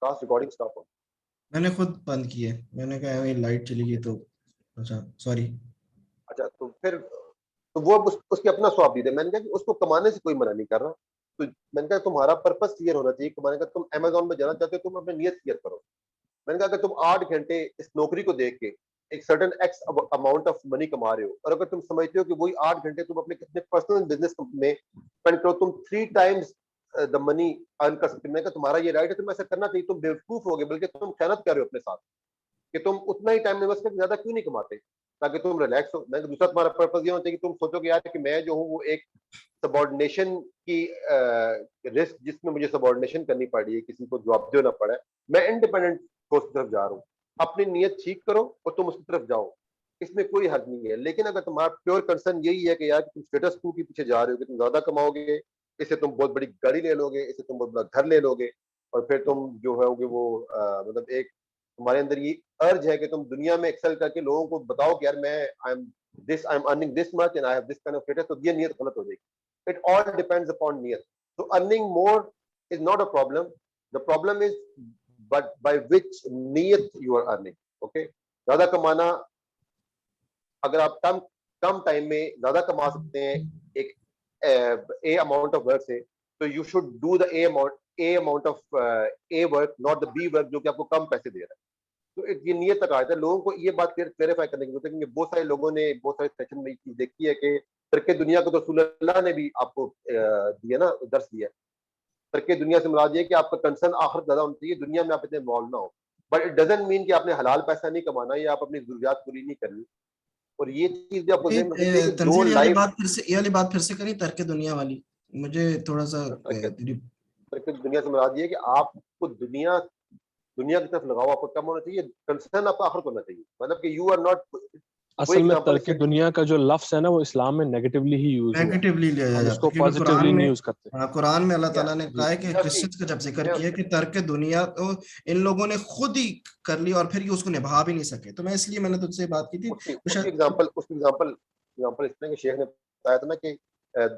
Cost recording stop ہو. میں نے خود بند کی ہے, میں نے کہا یہ لائٹ چلی گئی تو اچھا سوری. اچھا تو پھر تو وہ اس کے اپنا سواب دیتے. میں نے کہا کہ اس کو کمانے سے کوئی منع نہیں کر رہا, تو میں نے کہا تمہارا پرپس کلیئر ہونا چاہیے کمانے کا. تم امیزون میں جانا چاہتے ہو, تم اپنی نیت کلیئر کرو. میں نے کہا کہ تم 8 گھنٹے اس نوکری کو دیکھ کے ایک certain x amount of money کما رہے ہو, اور اگر تم سمجھتے ہو کہ وہی 8 گھنٹے تم اپنے کتنے پرسنل بزنس میں اسپینڈ کرو, تم 3 times دا منی ارن کر سکتے. میں نے کہا تمہارا یہ رائٹ ہے, تم ایسا کرنا چاہیے. تم بیوقوف ہو گے, بلکہ تم خیانت کر رہے ہو اپنے ساتھ کہ تم اتنا ہی ٹائم انویسٹ کر زیادہ کیوں نہیں کماتے تاکہ تم ریلیکس ہو. میں نے دوسرا تمہارا پرپز یہ ہونا چاہیے کہ تم سوچو کہ یار کہ میں جو ہوں وہ ایک سبارڈینیشن کی رسک جس میں مجھے سبارڈینیشن کرنی پڑ رہی ہے, کسی کو جواب دینا پڑا ہے, میں انڈیپینڈنٹ کورس کی طرف جا رہا ہوں. اپنی نیت ٹھیک کرو اور تم اس کی طرف جاؤ, اس میں کوئی حرج نہیں ہے. لیکن اگر تمہارا پیور کنسرن یہی ہے کہ یار تم اسٹیٹس کو کے پیچھے جا رہے ہو کہ تم زیادہ کماؤ گے, اس سے تم بہت بڑی گاڑی لے لو گے, اس سے تم بہت بڑا گھر لے لو گے, اور پھر تم جو ہو گے وہ مطلب ایک تمہارے اندر یہ ارج ہے کہ تم دنیا میں ایکسل کر کے لوگوں کو بتاؤ کہ یار میں I'm earning this much and I have this kind of status, تو یہ نیت غلط ہو جائے گی. It all depends upon نیت. So earning more is not a problem. The problem is but by which نیت you are earning. Okay, زیادہ کمانا, اگر آپ کم ٹائم میں زیادہ کما سکتے ہیں ایک A amount of work سے, تو you should do the A amount of A work, not the B work جو کہ آپ کو کم پیسے دے رہا ہے. تو یہ نیت تک آتا ہے. لوگوں کو یہ بات کلیریفائی کرنے کی ضرورت ہے, کیونکہ بہت سارے لوگوں نے بہت سارے سیشن میں یہ چیز دیکھی ہے کہ ترک دنیا کو تو رسول اللہ نے بھی آپ کو دیا نا, درس دیا. ترک دنیا سے مراد یہ کہ آپ کا کنسرن آخرت زیادہ ہونا چاہیے, دنیا میں آپ اتنے انوالو نہ ہو. بٹ اٹ ڈزنٹ مین کہ آپ نے حلال پیسہ نہیں کمانا یا آپ اپنی ضروریات پوری نہیں کرنی. اور یہ چیز بھی آپ کو ذہن میں رکھنی ہے کہ جو لائف یہ والی بات پھر سے کری, ترک دنیا والی, مجھے تھوڑا سا ترک دنیا سے مراد یہ کہ آپ کو دنیا کی طرف لگاؤ آپ کو کم ہونا چاہیے, کنسرن آپ کو آخرت ہونا چاہیے. مطلب کہ یو آر ناٹ, اصل میں ترک دنیا کا جو لفظ ہے نا وہ اسلام میں نیگیٹولی ہی یوز ہوا ہے, نیگیٹیولی لیا جاتا ہے, اس کو پازیٹیولی نہیں یوز کرتے. قرآن میں اللہ تعالیٰ نے کہا ہے کہ کرسچنز کا جب ذکر کیا کہ ترک دنیا تو ان لوگوں نے خود ہی کر لی اور پھر یہ اس کو نبھا بھی نہیں سکے. تو میں اس لیے میں نے تجھ سے بات کی تھی. اس کی ایگزامپل اس طرح کہ شیخ نے بتایا تھا نا کہ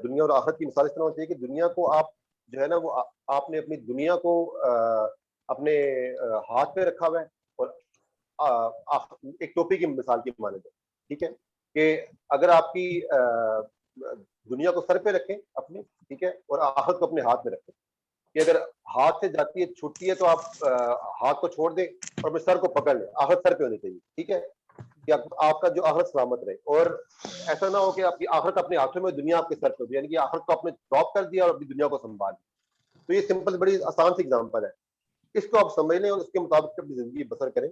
دنیا اور آخرت کی مثال اس طرح ہونی چاہیے کہ دنیا کو آپ جو ہے نا وہ آپ نے اپنی دنیا کو اپنے ہاتھ پہ رکھا ہوا ہے, اور ایک ٹوپی کی مثال کی مانند ہے. ٹھیک ہے, کہ اگر آپ کی دنیا کو سر پہ رکھیں اپنے, ٹھیک ہے, اور آخرت کو اپنے ہاتھ میں رکھیں, کہ اگر ہاتھ سے جاتی ہے چھوٹتی ہے تو آپ ہاتھ کو چھوڑ دیں اور اپنے سر کو پکڑ لیں. آخرت سر پہ ہونی چاہیے. ٹھیک ہے, کہ آپ کا جو آخرت سلامت رہے, اور ایسا نہ ہو کہ آپ کی آخرت اپنے ہاتھوں میں, دنیا آپ کے سر پہ ہو, یعنی کہ آخرت کو آپ نے ڈراپ کر دیا اور اپنی دنیا کو سنبھال لیا. تو یہ سمپل بڑی آسان سی ایگزامپل ہے, اس کو آپ سمجھ لیں اور اس کے مطابق اپنی زندگی بسر کریں.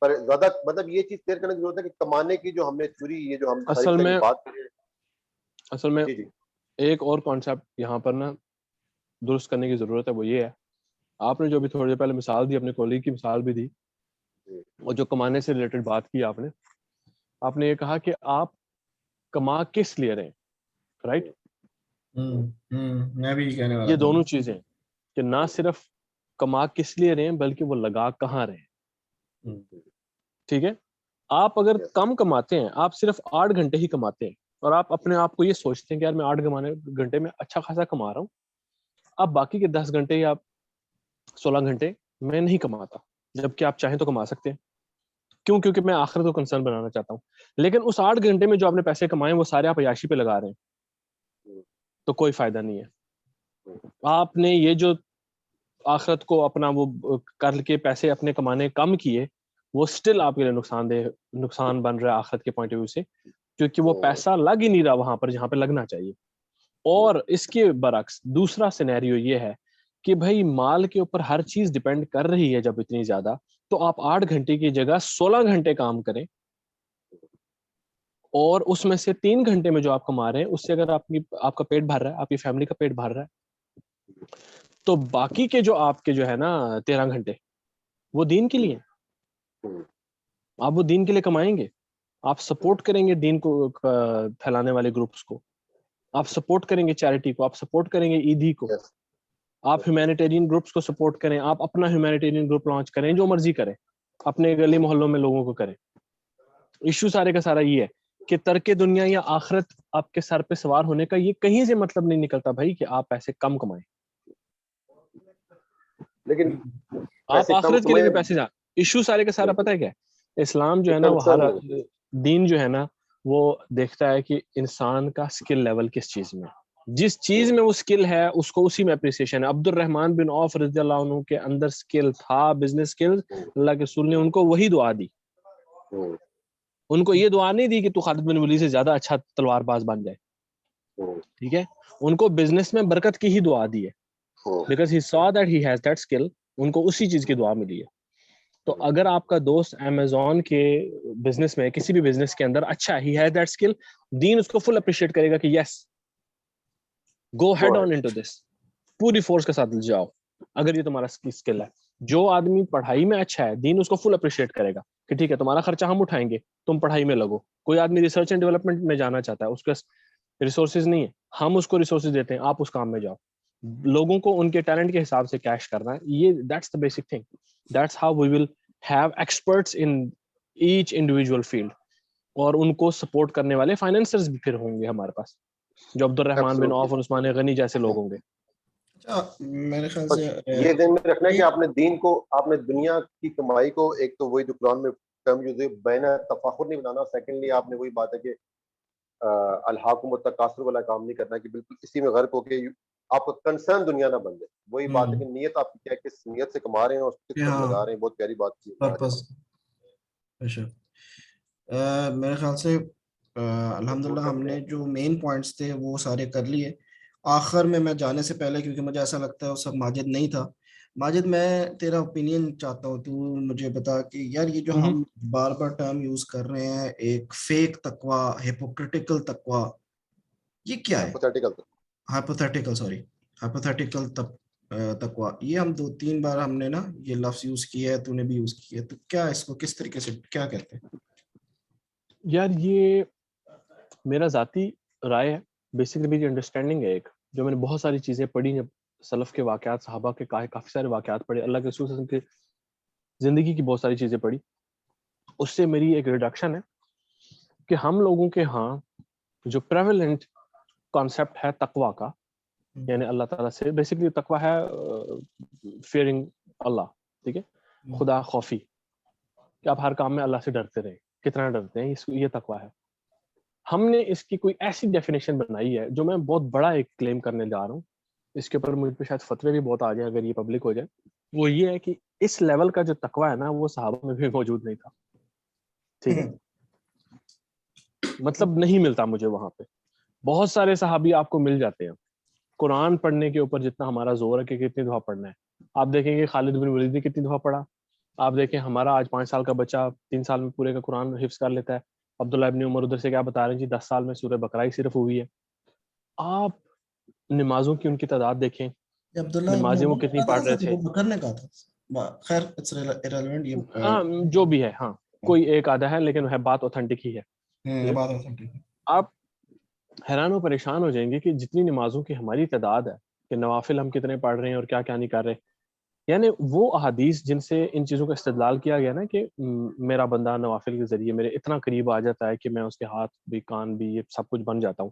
پر زیادہ مطلب یہ چیز کلیئر کرنے کی ضرورت ہے کہ کمانے کی جو ہم نے چوری, یہ جو ہم اصل میں ایک اور کانسیپٹ یہاں پر نا درست کرنے کی ضرورت ہے, وہ یہ ہے, آپ نے جو بھی تھوڑی دیر پہلے مثال دی, اپنے کولیگ کی مثال بھی دی, اور جو کمانے سے ریلیٹڈ بات کی آپ نے یہ کہا کہ آپ کما کس لیے رہے, رائٹ؟ میں بھی کہنے والا, یہ دونوں چیزیں کہ نہ صرف کما کس لیے رہے بلکہ وہ لگا کہاں رہے. ٹھیک ہے, آپ اگر کم کماتے ہیں, آپ صرف 8 گھنٹے ہی کماتے ہیں, اور آپ اپنے آپ کو یہ سوچتے ہیں کہ یار میں 8 گھنٹے میں اچھا خاصا کما رہا ہوں, اب باقی کے 10 گھنٹے یا 16 گھنٹے میں نہیں کماتا, جبکہ آپ چاہیں تو کما سکتے ہیں. کیوں؟ کیونکہ میں آخرت کو کنسرن بنانا چاہتا ہوں. لیکن اس 8 گھنٹے میں جو آپ نے پیسے کمائے وہ سارے آپ عیاشی پہ لگا رہے ہیں, تو کوئی فائدہ نہیں ہے. آپ نے یہ جو آخرت کو اپنا وہ کر کے پیسے اپنے کمانے کم کیے, وہ سٹل آپ کے لیے نقصان بن رہا ہے آخرت کے پوائنٹ آف ویو سے, کیونکہ وہ پیسہ لگ ہی نہیں رہا وہاں پر جہاں پہ لگنا چاہیے. اور اس کے برعکس دوسرا سینیریو یہ ہے کہ بھائی مال کے اوپر ہر چیز ڈیپینڈ کر رہی ہے جب اتنی زیادہ, تو آپ 8 گھنٹے کی جگہ 16 گھنٹے کام کریں, اور اس میں سے 3 گھنٹے میں جو آپ کما رہے ہیں اس سے اگر آپ کا پیٹ بھر رہا ہے, آپ کی فیملی کا پیٹ بھر رہا ہے, تو باقی کے جو آپ کے جو ہے نا 13 گھنٹے وہ دین کے لیے, آپ وہ دین کے لیے کمائیں گے, آپ سپورٹ کریں گے دین کو پھیلانے والے گروپس کو, آپ سپورٹ کریں گے چیریٹی کو, آپ سپورٹ کریں گے ایدھی کو, آپ ہیومینیٹیرین گروپس کو سپورٹ کریں, آپ اپنا ہیومینیٹیرین گروپ لانچ کریں, جو مرضی کریں, اپنے گلی محلوں میں لوگوں کو کریں. ایشو سارے کا سارا یہ ہے کہ ترک دنیا یا آخرت آپ کے سر پہ سوار ہونے کا یہ کہیں سے مطلب نہیں نکلتا بھائی کہ آپ پیسے کم کمائیں. لیکن آپ آخرت کے لیے بھی پیسے جا. ایشو سارے کا سارا پتہ ہے کیا ہے؟ اسلام جو ہے نا وہ ہر دین جو ہے نا وہ دیکھتا ہے کہ انسان کا اسکل لیول کس چیز میں، جس چیز میں وہ اسکل ہے اس کو اسی میں اپریسیشن ہے. عبد الرحمن بن عوف رضی اللہ عنہ کے اندر اسکل تھا، بزنس اسکل، اللہ کے رسول نے ان کو وہی دعا دی. ان کو یہ دعا نہیں دی کہ تو خالد بن ولید سے زیادہ اچھا تلوار باز بن جائے، ٹھیک ہے. ان کو بزنس میں برکت کی ہی دعا دی ہے، because he saw that he has that skill. ان کو اسی چیز کی دعا ملی ہے. تو اگر آپ کا دوست امیزون کے بزنس میں کسی بھی بزنس کے اندر اچھا ہی ہیز دیٹ اسکل، دین اس کو فل اپریشیٹ کرے گا کہ یس گو ہیڈ آن انٹو دس، پوری فورس کے ساتھ جاؤ اگر یہ تمہارا اسکل ہے. جو آدمی پڑھائی میں اچھا ہے دین اس کو فل اپریشیٹ کرے گا کہ ٹھیک ہے تمہارا خرچہ ہم اٹھائیں گے، تم پڑھائی میں لگو. کوئی آدمی ریسرچ اینڈ ڈیولپمنٹ میں جانا چاہتا ہے، اس کے ریسورسز نہیں ہے، ہم اس کو ریسورسز دیتے ہیں، آپ اس کام میں جاؤ. لوگوں کو ان کے ٹیلنٹ کے حساب سے کیش کرنا ہے، یہ that's the basic thing. That's how we will have experts in each individual field. اور ان کو سپورٹ کرنے والے فائنینسرز بھی پھر ہوں گے ہمارے پاس، جو عبد الرحمن بن عوف اور عثمان غنی جیسے لوگ ہوں گے. میرے خیال سے یہ ذہن میں رکھنا ہے کہ آپ نے دین کو، آپ نے دنیا کی کمائی کو، ایک تو وہی جو قرآن میں ٹرم یوز ہے بین تفاخر نہیں بنانا. سیکنڈلی آپ نے وہی بات ہے کہ الہاکم التکاثر والا کام نہیں کرنا کہ بالکل اسی میں غرق ہو کے آپ کا کنسرن دنیا نہ بن جائے. وہی بات ہے کہ نیت آپ کی کیا، کس نیت سے کما رہے ہیں اور کس طرف لگا رہے ہیں. بہت پیاری بات کی پرپس. میرے خیال سے الحمدللہ ہم نے جو مین پوائنٹس تھے وہ سارے کر لیے. آخر میں جانے سے پہلے، کیونکہ مجھے ایسا لگتا ہے وہ سب ماجد نہیں تھا، ماجد میں تیرا اوپینین چاہتا ہوں. تو مجھے بتا کہ یار یہ جو ہم بار بار ٹرم یوز کر رہے ہیں، ایک فیک تقوی، ہیپوکریٹیکل تقوی، یہ کیا ہے؟ ہائپوتھیٹیکل تقوی. یہ ہم 2-3 بار ہم نے نا یہ لفظ یوز کیا ہے، تو نے بھی یوز کیا ہے. تو کیا اس کو کس طریقے سے کیا کہتے ہیں؟ یار یہ میرا ذاتی رائے ہے، بیسکلی میری انڈرسٹینڈنگ ہے ایک، جو میں نے بہت ساری چیزیں پڑھی، جب سلف کے واقعات، صحابہ کے کافی سارے واقعات پڑھے، اللہ کے رسول صلی اللہ علیہ وسلم کی زندگی کی بہت ساری چیزیں پڑھی. اس سے میری ایک ریڈکشن ہے کہ ہم لوگوں کے ہاں جو پریویلنٹ کانسیپٹ ہے تقوی کا، یعنی اللہ تعالیٰ سے، بیسکلی تقوی ہے فیئرنگ اللہ، ٹھیک ہے، خدا خوفی، کہ آپ ہر کام میں اللہ سے ڈرتے رہیں. کتنا ڈرتے ہیں، یہ تقوی ہے. ہم نے اس کی کوئی ایسی ڈیفینیشن بنائی ہے جو میں بہت بڑا ایک کلیم کرنے جا رہا ہوں، اس کے اوپر مجھ پہ شاید فتوے بھی بہت آ جائیں اگر یہ پبلک ہو جائے. وہ یہ ہے کہ اس لیول کا جو تقوی ہے نا وہ صحابہ میں بھی موجود نہیں تھا، ٹھیک ہے. مطلب نہیں ملتا مجھے وہاں پہ. بہت سارے صحابی آپ کو مل جاتے ہیں قرآن پڑھنے کے اوپر جتنا ہمارا زور ہے کہ کتنی دفعہ پڑھنا ہے. آپ دیکھیں گے خالد بن ولید نے کتنی دفعہ پڑھا. آپ دیکھیں ہمارا آج 5 سال کا بچہ 3 سال میں پورے کا قرآن حفظ کر لیتا ہے. عبداللہ ابن عمر ادھر سے کیا بتا رہے ہیں جی 10 سال میں سورہ بقرہ ہی صرف ہوئی ہے. آپ نمازوں کی ان کی تعداد دیکھیں، نمازیں وہ کتنی پڑھ رہے تھے. کرنے کا تھا، خیر اٹس ریلیونٹ، ہاں جو بھی ہے، ہاں کوئی ایک آدھا ہے لیکن ہے بات اوتھینٹک ہی ہے. آپ حیران و پریشان ہو جائیں گے کہ جتنی نمازوں کی ہماری تعداد ہے کہ نوافل ہم کتنے پڑھ رہے ہیں اور کیا کیا نہیں کر رہے. یعنی وہ احادیث جن سے ان چیزوں کا استدلال کیا گیا نا کہ میرا بندہ نوافل کے ذریعے میرے اتنا قریب آ جاتا ہے کہ میں اس کے ہاتھ بھی کان بھی یہ سب کچھ بن جاتا ہوں.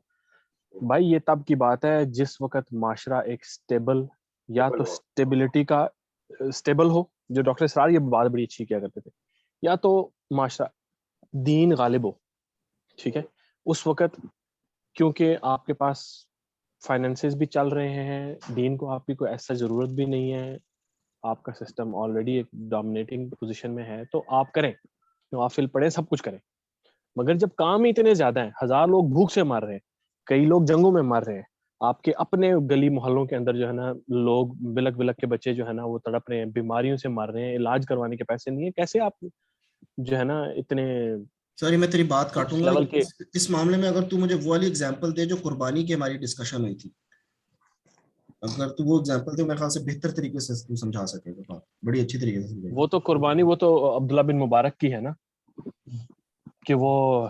بھائی یہ تب کی بات ہے جس وقت معاشرہ ایک سٹیبل، یا تو سٹیبلٹی کا سٹیبل ہو، جو ڈاکٹر اسرار یہ بات بڑی اچھی کیا کرتے تھے، یا تو معاشرہ دین غالب ہو، ٹھیک ہے. اس وقت کیونکہ آپ کے پاس فائنینسز بھی چل رہے ہیں، دین کو آپ کی کوئی ایسا ضرورت بھی نہیں ہے، آپ کا سسٹم آلریڈی ایک ڈومینیٹنگ پوزیشن میں ہے، تو آپ کریں، نوافل پڑھیں، سب کچھ کریں. مگر جب کام ہی اتنے زیادہ ہیں، 1000 لوگ بھوک سے مر رہے ہیں، کئی لوگ جنگوں میں مر رہے ہیں، آپ کے اپنے گلی محلوں کے اندر جو ہے نا لوگ بلک بلک کے بچے جو ہے نا وہ تڑپ رہے ہیں، بیماریوں سے مر رہے ہیں، علاج کروانے کے پیسے نہیں ہیں، کیسے آپ جو ہے نا اتنے سوری میں تیری بات کاٹوں گا، اس معاملے میں اگر تو مجھے وہ والی ایگزامپل دے جو قربانی کی ہماری ڈسکشن ہوئی تھی، اگر تو وہ ایگزامپل دے میرے خیال سے بہتر طریقے سے تو سمجھا سکے گا بات، بڑی اچھی طریقے سے سمجھے. وہ تو قربانی وہ تو عبداللہ بن مبارک کی ہے نا، کہ وہ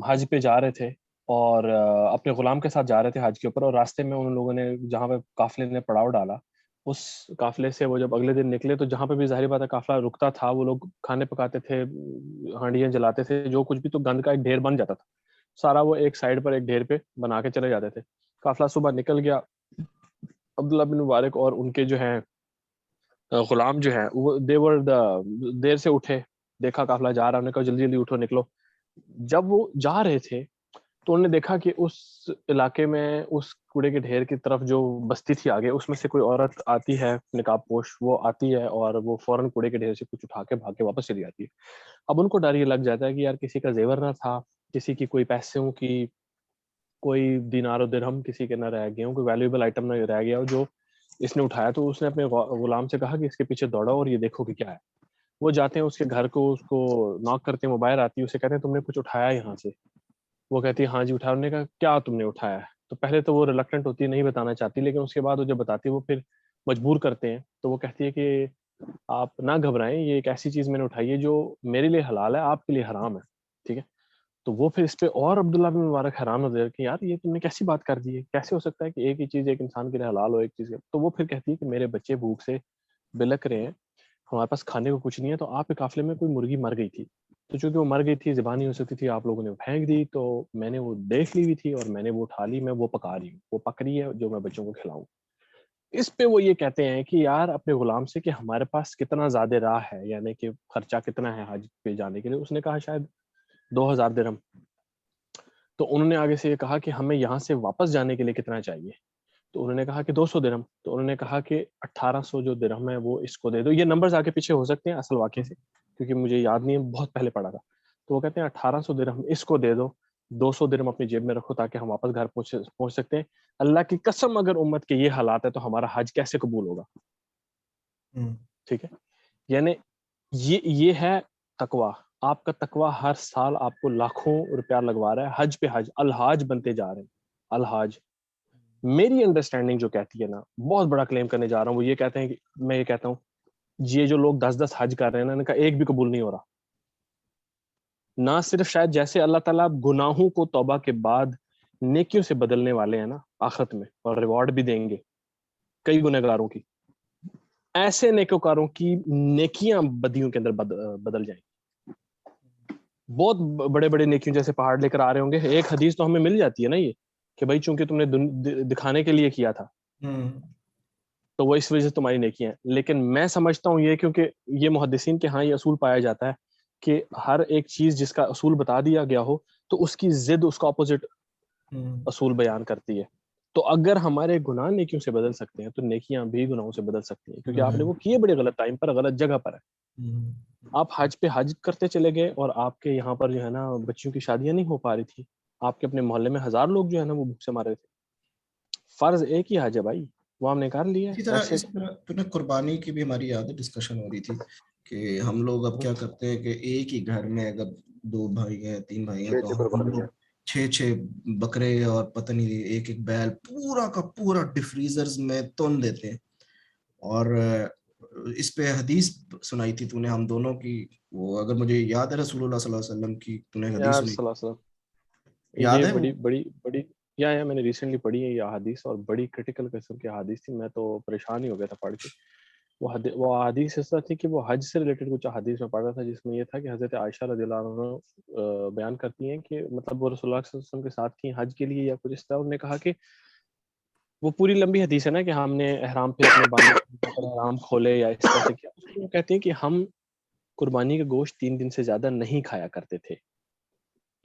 حج پہ جا رہے تھے اور اپنے غلام کے ساتھ جا رہے تھے حج کے اوپر، اور راستے میں ان لوگوں نے جہاں پہ قافلے نے پڑاؤ ڈالا، اس قافلے سے وہ جب اگلے دن نکلے تو جہاں پہ بھی ظاہر بات ہے قافلہ رکتا تھا وہ لوگ کھانے پکاتے تھے، ہانڈیاں جلاتے تھے، جو کچھ بھی، تو گند کا ایک ڈھیر بن جاتا تھا سارا، وہ ایک سائڈ پر ایک ڈھیر پہ بنا کے چلے جاتے تھے. قافلہ صبح نکل گیا، عبداللہ بن مبارک اور ان کے جو ہیں غلام جو ہے وہ دیر سے اٹھے, دیکھا قافلہ جا رہا, انہوں نے کہا جلدی جلدی اٹھو نکلو. جب وہ جا رہے تھے تو انہوں نے دیکھا کہ اس علاقے میں اس کوڑے کے ڈھیر کی طرف جو بستی تھی آگے, اس میں سے کوئی عورت آتی ہے نقاب پوش, وہ آتی ہے اور وہ فوراً کوڑے کے ڈھیر سے کچھ اٹھا کے بھاگ کے واپس چلی جاتی ہے. اب ان کو ڈر یہ لگ جاتا ہے کہ یار کسی کا زیور نہ تھا, کسی کی کوئی پیسوں کی کوئی دینار و درہم کسی کے نہ رہ گئے ہوں, کوئی ویلیویبل آئٹم نہ رہ گیا ہو جو اس نے اٹھایا. تو اس نے اپنے غلام سے کہا کہ اس کے پیچھے دوڑو اور یہ دیکھو کہ کیا ہے. وہ جاتے ہیں اس کے گھر کو, اس کو ناک کرتے ہیں, وہ باہر آتی ہے, اسے کہتے ہیں تم نے کچھ اٹھایا یہاں سے؟ وہ کہتی ہے ہاں جی اٹھایا. انہوں نے کہا کیا تم نے اٹھایا ہے؟ تو پہلے تو وہ ریلکٹنٹ ہوتی ہے, نہیں بتانا چاہتی, لیکن اس کے بعد وہ جب بتاتی ہے وہ پھر مجبور کرتے ہیں. تو وہ کہتی ہے کہ آپ نہ گھبرائیں, یہ ایک ایسی چیز میں نے اٹھائی ہے جو میرے لیے حلال ہے, آپ کے لیے حرام ہے, ٹھیک ہے. تو وہ پھر اس پہ اور عبداللہ بن مبارک حیران ہو گئے کہ یار یہ تم نے کیسی بات کر دی ہے, کیسے ہو سکتا ہے کہ ایک ہی چیز ایک انسان کے لیے حلال ہو ایک چیز. تو وہ پھر کہتی ہے کہ میرے بچے بھوک سے بلک رہے ہیں, ہمارے پاس کھانے کو کچھ نہیں ہے, تو آپ کے قافلے میں کوئی مرغی مر گئی تھی, تو چونکہ وہ مر گئی تھی, ذبح نہیں ہو سکتی تھی, آپ لوگوں نے وہ پھینک دی, تو میں نے وہ دیکھ لی ہوئی تھی اور میں نے وہ اٹھا لی, میں وہ پکا رہی ہوں, وہ پک رہی ہے جو میں بچوں کو کھلاؤں. اس پہ وہ یہ کہتے ہیں کہ یار اپنے غلام سے کہ ہمارے پاس کتنا زیادہ راہ ہے, یعنی کہ خرچہ کتنا ہے حج پہ جانے کے لیے. اس نے کہا شاید 2000 درہم. تو انہوں نے آگے سے یہ کہا کہ ہمیں یہاں سے واپس جانے کے لیے کتنا چاہیے؟ تو انہوں نے کہا کہ 200 درہم. تو انہوں نے کہا کہ 1800 جو درہم ہے وہ اس کو دے دو. یہ نمبرز آگے پیچھے ہو سکتے ہیں اصل واقعے سے, کیونکہ مجھے یاد نہیں ہے, بہت پہلے پڑھا تھا. تو وہ کہتے ہیں 1800 درہم اس کو دے دو, 200 درہم اپنی جیب میں رکھو تاکہ ہم واپس گھر پہنچ سکتے ہیں. اللہ کی قسم اگر امت کے یہ حالات ہے تو ہمارا حج کیسے قبول ہوگا؟ ٹھیک ہے, یعنی یہ ہے تقویٰ. آپ کا تقویٰ ہر سال آپ کو لاکھوں روپیہ لگوا رہا ہے حج پہ حج, الحاج بنتے جا رہے ہیں, الحاج. میری انڈرسٹینڈنگ جو کہتی ہے نا, بہت بڑا کلیم کرنے جا رہا ہوں, وہ یہ کہتے ہیں کہ میں یہ کہتا ہوں یہ جو لوگ 10 حج کر رہے ہیں نا, ان کا ایک بھی قبول نہیں ہو رہا. نہ صرف شاید جیسے اللہ تعالیٰ گناہوں کو توبہ کے بعد نیکیوں سے بدلنے والے ہیں نا آخرت میں, اور ریوارڈ بھی دیں گے کئی گنہگاروں کی, ایسے نیکوکاروں کی نیکیاں بدیوں کے اندر بدل جائیں. بہت بڑے بڑے نیکیوں جیسے پہاڑ لے کر آ رہے ہوں گے. ایک حدیث تو ہمیں مل جاتی ہے نا یہ کہ بھائی چونکہ تم نے دکھانے کے لیے کیا تھا تو وہ اس وجہ سے تمہاری نیکیاں ہیں. لیکن میں سمجھتا ہوں یہ, کیونکہ یہ محدثین کے ہاں یہ اصول پایا جاتا ہے کہ ہر ایک چیز جس کا اصول بتا دیا گیا ہو تو اس کی ضد اس کا اپوزٹ اصول بیان کرتی ہے. تو اگر ہمارے گناہ نیکیوں سے بدل سکتے ہیں تو نیکیاں بھی گناہوں سے بدل سکتی ہیں, کیونکہ آپ نے وہ کیے بڑے غلط ٹائم پر, غلط جگہ پر ہے. آپ حج پہ حج کرتے چلے گئے اور آپ کے یہاں پر جو ہے نا بچیوں کی شادیاں نہیں ہو پا رہی تھی, آپ کے اپنے محلے میں 1000 لوگ جو ہے نا وہ بھوک سے مار رہے تھے. فرض ایک ہی حج ہے بھائی, وہ ہم نے کر لیا. اسی طرح تو نے قربانی کی بھی ہماری یاد ہے ڈسکشن ہو رہی تھی کہ ہم لوگ اب کیا کرتے ہیں کہ ایک ہی گھر میں اگر 2 بھائی ہیں 3 بھائی ہیں تو ہم لوگ 6 بکرے اور پتہ نہیں ایک بیل پورا کا پورا ڈیفریزرز میں تون دیتے ہیں. اور اس پہ حدیث سنائی تھی تو نے ہم دونوں کی, وہ اگر مجھے یاد ہے رسول اللہ صلی اللہ علیہ وسلم کی تو نے حدیث سنی, یاد ہے بڑی بڑی بڑی یا میں نے ریسنٹلی پڑھی ہے یہ احادیث, اور بڑی کرٹیکل قسم کی احادیث تھی. میں تو پریشان ہی ہو گیا تھا پڑھ کے. وہ احادیث اس طرح تھی کہ وہ حج سے ریلیٹڈ کچھ احادیث میں پڑھ رہا تھا, جس میں یہ تھا کہ حضرت عائشہ رضی اللہ عنہ بیان کرتی ہیں کہ مطلب وہ رسول اللہ صلی اللہ علیہ وسلم کے ساتھ تھیں حج کے لیے یا کچھ اس طرح. انہوں نے کہا کہ وہ پوری لمبی حدیث ہے نا کہ ہم نے احرام پھر اپنے احرام کھولے یا اس طرح سے کیا. وہ کہتے ہیں کہ ہم قربانی کا گوشت 3 دن سے زیادہ نہیں کھایا کرتے تھے.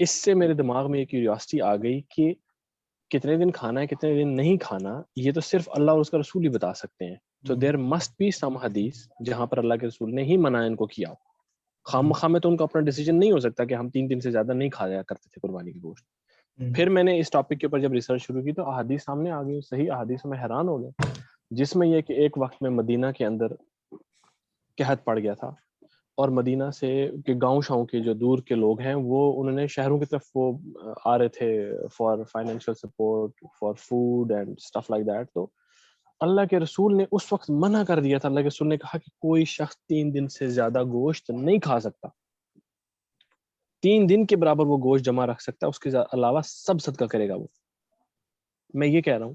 اس سے میرے دماغ میں ایک کیوریاسٹی آ گئی کہ کتنے دن کھانا ہے کتنے دن نہیں کھانا, یہ تو صرف اللہ اور اس کا رسول ہی بتا سکتے ہیں. تو دیر مسٹ بی سم حدیث جہاں پر اللہ کے رسول نے ہی منع ان کو کیا. خام مخواہ میں تو ان کا اپنا ڈیسیجن نہیں ہو سکتا کہ ہم 3 دن سے زیادہ نہیں کھایا کرتے تھے قربانی کے گوشت. پھر میں نے اس ٹاپک کے اوپر جب ریسرچ شروع کی تو احادیث سامنے آ گئی, صحیح احادیث میں حیران ہو گیا, جس میں یہ کہ ایک وقت میں مدینہ کے اندر قحط پڑ گیا تھا, اور مدینہ سے کہ گاؤں شاؤں کے جو دور کے لوگ ہیں وہ انہوں نے شہروں کی طرف وہ آ رہے تھے for financial support for food and stuff like that. تو اللہ کے رسول نے اس وقت منع کر دیا تھا. اللہ کے رسول نے کہا کہ کوئی شخص 3 دن سے زیادہ گوشت نہیں کھا سکتا, 3 دن کے برابر وہ گوشت جمع رکھ سکتا ہے, اس کے علاوہ سب صدقہ کرے گا وہ. میں یہ کہہ رہا ہوں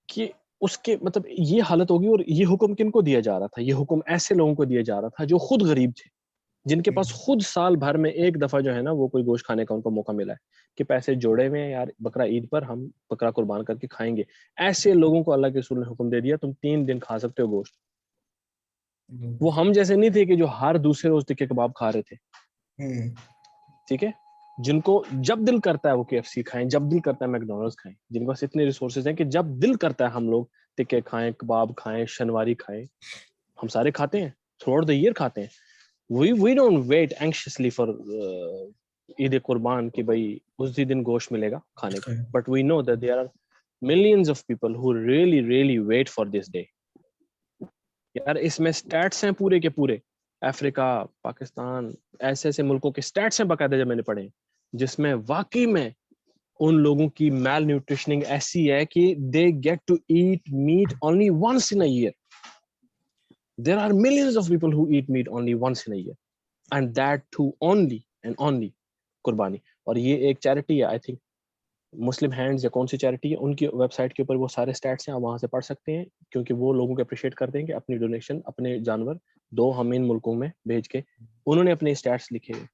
کہ اس کے مطلب یہ حالت ہوگی. اور یہ حکم کن کو دیا جا رہا تھا؟ یہ حکم ایسے لوگوں کو دیا جا رہا تھا جو خود غریب تھے, جن کے پاس خود سال بھر میں ایک دفعہ جو ہے نا وہ کوئی گوشت کھانے کا ان کو موقع ملا ہے کہ پیسے جوڑے ہوئے ہیں یار, بکرا عید پر ہم بکرا قربان کر کے کھائیں گے. ایسے لوگوں کو اللہ کے رسول نے حکم دے دیا تم 3 دن کھا سکتے ہو گوشت. وہ ہم جیسے نہیں تھے کہ جو ہر دوسرے روز ٹکے کباب کھا رہے تھے, ٹھیک ہے, جن کو جب دل کرتا ہے وہ KFC کھائیں, جب دل کرتا ہے میکڈونلڈس کھائیں, جن کے پاس اتنے ریسورسز ہیں کہ جب دل کرتا ہے ہم لوگ ٹکے کھائیں, کباب کھائیں, شنواری کھائیں, ہم سارے کھاتے ہیں, تھرو دا ایئر کھاتے ہیں. we don't wait anxiously for عید قربان کہ بھائی اس دن گوشت ملے گا کھانے کا, but we know that there are millions of people who really wait for this day. یار اس میں سٹیٹس ہیں پورے کے پورے, افریقہ, پاکستان, ایسے ایسے ملکوں کے سٹیٹس ہیں باقاعدہ جب میں نے پڑھے, جس میں واقعی میں ان لوگوں کی میل نیوٹریشننگ ایسی ہے کہ they get to eat meat only once in a year. There are millions of people who eat meat only once in a year, and that too only قربانی. اور یہ ایک چیریٹی ہے, آئی تھنک مسلم ہینڈز یا کون سی charity ہے, ان کی web site کے اوپر وہ سارے سٹیٹس ہیں, آپ وہاں سے پڑھ سکتے ہیں, کیونکہ وہ لوگوں کو اپریشیٹ کرتے ہیں کہ اپنی ڈونیشن, اپنے جانور دو ہم ان ملکوں میں بھیج کے. انہوں نے اپنے سٹیٹس لکھے ہیں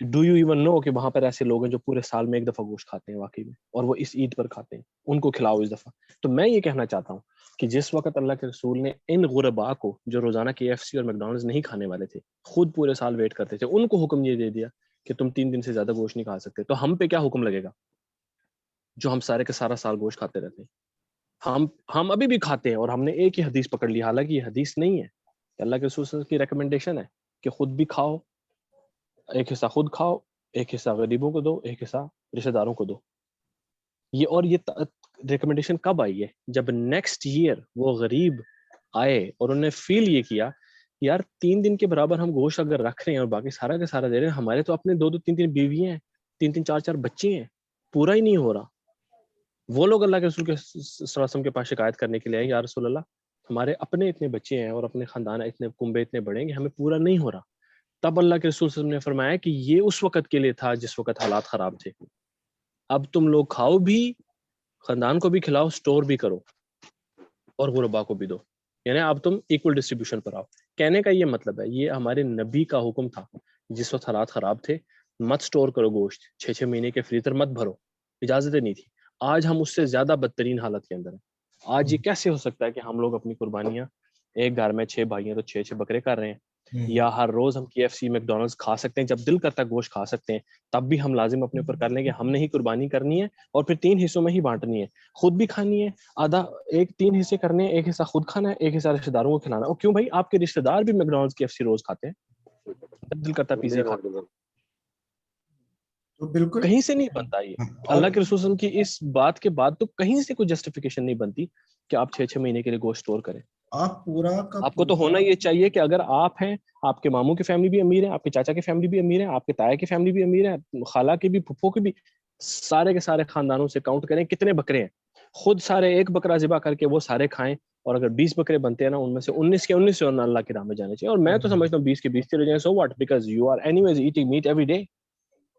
کہ ڈو یو ایون نو کہ وہاں پر ایسے لوگ ہیں جو پورے سال میں ایک دفعہ گوشت کھاتے ہیں واقعی میں, اور وہ اس عید پر کھاتے ہیں, ان کو کھلاؤ اس دفعہ. تو میں یہ کہنا چاہتا ہوں کہ جس وقت اللہ کے رسول نے ان غربا کو جو روزانہ KFC اور میکڈونلڈز نہیں کھانے والے تھے, خود پورے سال ویٹ کرتے تھے, ان کو حکم یہ دے دیا کہ تم 3 دن سے زیادہ گوشت نہیں کھا سکتے, تو ہم پہ کیا حکم لگے گا جو ہم سارے کے سارا سال گوشت کھاتے رہتے ہیں. ہم ابھی بھی کھاتے ہیں, اور ہم نے ایک ہی حدیث پکڑ لی, حالانکہ یہ حدیث نہیں ہے, اللہ کے رسول کی ریکمنڈیشن ہے کہ خود بھی کھاؤ, ایک حصہ خود کھاؤ, ایک حصہ غریبوں کو دو, ایک حصہ رشتہ داروں کو دو. یہ ریکمنڈیشن کب آئی ہے؟ جب نیکسٹ ایئر وہ غریب آئے اور انہوں نے فیل یہ کیا یار 3 دن کے برابر ہم گوشت اگر رکھ رہے ہیں اور باقی سارا کا سارا دے رہے ہیں, ہمارے تو اپنے 2 3 بیوی ہیں, 3 4 بچے ہیں, پورا ہی نہیں ہو رہا. وہ لوگ اللہ کے رسول کے صلی اللہ علیہ وسلم کے پاس شکایت کرنے کے لیے آئے, یا رسول اللہ ہمارے اپنے اتنے بچے ہیں اور اپنے خاندان اتنے کنبے اتنے بڑے ہیں کہ ہمیں پورا نہیں ہو رہا. تب اللہ کے رسول صلی اللہ علیہ وسلم نے فرمایا کہ یہ اس وقت کے لیے تھا جس وقت حالات خراب تھے, اب تم لوگ کھاؤ بھی, خاندان کو بھی کھلاؤ, سٹور بھی کرو, اور غربا کو بھی دو, یعنی اب تم ایکول ڈسٹریبیوشن پر آؤ. کہنے کا یہ مطلب ہے, یہ ہمارے نبی کا حکم تھا جس وقت حالات خراب تھے, مت سٹور کرو گوشت, 6 مہینے کے فریزر مت بھرو, اجازتیں نہیں تھی. آج ہم اس سے زیادہ بدترین حالت کے اندر ہیں. آج یہ کیسے ہو سکتا ہے کہ ہم لوگ اپنی قربانیاں, ایک گھر میں 6 بھائی ہیں تو 6 بکرے کر رہے ہیں, یا ہر روز ہم KFC میکڈونلڈس کھا سکتے ہیں, جب دل کرتا ہے گوشت کھا سکتے ہیں, تب بھی ہم لازم اپنے اوپر کر لیں کہ ہم نے ہی قربانی کرنی ہے اور پھر 3 حصوں میں ہی بانٹنی ہے, خود بھی کھانی ہے آدھا, 3 حصے کرنے ہیں, ایک حصہ خود کھانا ہے, ایک حصہ رشتہ داروں کو کھلانا ہے. اور کیوں بھائی, آپ کے رشتہ دار بھی میکڈونلڈس KFC روز کھاتے ہیں, جب دل کرتا ہے پیزا کھاتے ہیں, تو بالکل کہیں سے نہیں بنتا. یہ اللہ کے رسول صلی اللہ علیہ وسلم کی اس بات کے بعد تو کہیں سے کوئی جسٹیفیکیشن نہیں بنتی کہ آپ 6 مہینے کے لیے گوشت اسٹور کریں. آپ کو تو ہونا یہ چاہیے کہ اگر آپ ہیں, آپ کے ماموں کی فیملی بھی امیر ہے, آپ کے چاچا کی فیملی بھی امیر ہے, آپ کے تایا کی فیملی بھی امیر ہے, خالہ کی بھی, پھپھو کی بھی, سارے کے سارے خاندانوں سے کاؤنٹ کریں کتنے بکرے ہیں, خود سارے ایک بکرا ذبح کر کے وہ سارے کھائیں, اور اگر 20 بکرے بنتے ہیں نا, ان میں سے 19 کے 19 اللہ کی راہ میں جانے چاہیے. اور میں تو سمجھتا ہوں 20 کے 20 چلے جائیں, so what, because you are anyways eating meat every day.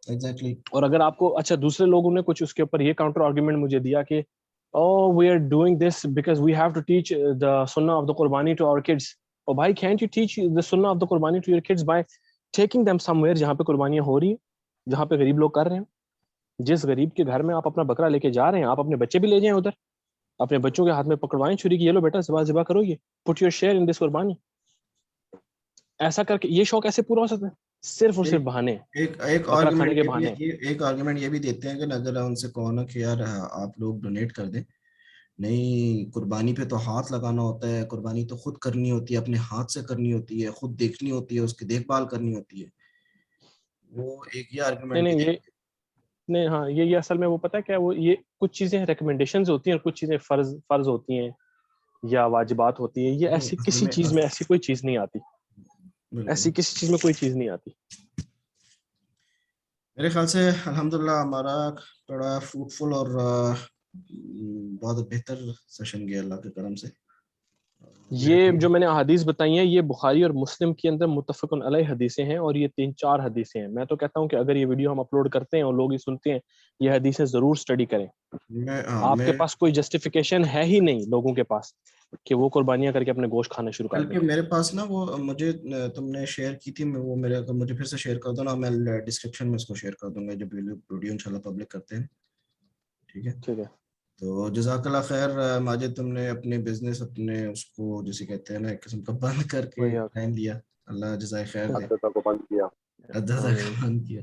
Exactly. اور اگر آپ کو اچھا دوسرے لوگوں نے کچھ اس کے اوپر یہ کاؤنٹر آرگومنٹ مجھے دیا کہ oh we are doing this because we have to teach the sunnah of the qurbani to our kids. Oh bhai, can't you teach the sunnah of the qurbani to your kids by taking them somewhere جہاں پہ قربانیاں ہو رہی ہیں, جہاں پہ غریب لوگ کر رہے ہیں. جس غریب کے گھر میں آپ اپنا بکرا لے کے جا رہے ہیں, آپ اپنے بچے بھی لے جائیں ادھر, اپنے بچوں کے ہاتھ میں پکڑوائیں چھری کی, یہ لو بیٹا ذبح کرو, یہ put your share in this قربانی. ایسا کر کے یہ شوق ایسے پورا ہو سکتا ہے صرف اور صرف بہانے, ایک بکرا کھانے کے بہانے. ایک آرگومنٹ یہ بھی دیتے ہیں کہ اگر ان سے کہو نا کہ یار آپ لوگ ڈونیٹ کر دیں, نہیں قربانی پہ تو ہاتھ لگانا ہوتا ہے, قربانی تو خود کرنی ہوتی ہے, اپنے ہاتھ سے کرنی ہوتی ہے, خود دیکھنی ہوتی ہے, اس کی دیکھ بھال کرنی ہوتی ہے. وہ ایک یہ آرگومنٹ نہیں ہاں یہ اصل میں وہ پتہ ہے کیا, وہ یہ کچھ چیزیں ریکمنڈیشنز ہوتی ہیں اور کچھ چیزیں فرض ہوتی ہیں یا واجبات ہوتی ہیں. یہ ایسی کسی چیز میں ایسی کوئی چیز نہیں آتی, ایسی کسی چیز میں کوئی چیز نہیں آتی. میرے خیال سے الحمدللہ ہمارا بڑا فروٹفل اور بہت بہتر سیشن گیا اللہ کے کرم سے. یہ جو میں نے احادیث بتائی ہیں یہ بخاری اور مسلم کے اندر متفق علیہ حدیثیں ہیں, اور یہ 3-4 حدیثیں ہیں. میں تو کہتا ہوں کہ اگر یہ ویڈیو ہم اپلوڈ کرتے ہیں اور لوگ یہ سنتے ہیں, یہ حدیثیں ضرور سٹڈی کریں. آپ کے پاس کوئی جسٹیفیکیشن ہے ہی نہیں لوگوں کے پاس کہ وہ قربانیاں کر کے اپنے گوشت کھانا شروع کر دیں. بلکہ میرے پاس نا وہ مجھے تم نے شیئر کی تھی, وہ میرے مجھے پھر سے شیئر کر دو نا, میں ڈسکرپشن میں اس کو شیئر کر دوں گا جب ویڈیو انشاءاللہ پبلک کرتے ہیں. ٹھیک ہے. تو جزاک اللہ خیر ماجد، تم نے اپنے بزنس اپنے اس کو جسے کہتے ہیں نا ایک قسم کا بند کر کے وہی آپ ٹائم دیا، اللہ جزائے خیر دے، حددہ کو بند کیا. عددہ کا بند کیا.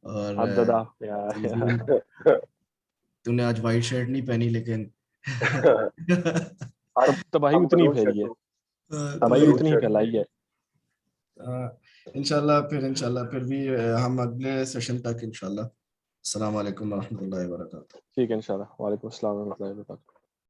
اور عددہ تنظیم، تو نے آج وائٹ شرٹ نہیں پہنی لیکن تباہی اتنی پھیلی ہے، تباہی اتنی ہی پھیلائی ہے. انشاءاللہ پھر بھی ہم اگلے سیشن تک انشاءاللہ. السلام علیکم ورحمۃ اللہ وبرکاتہ. ٹھیک ہے انشاءاللہ. وعلیکم السلام ورحمۃ اللہ وبرکاتہ.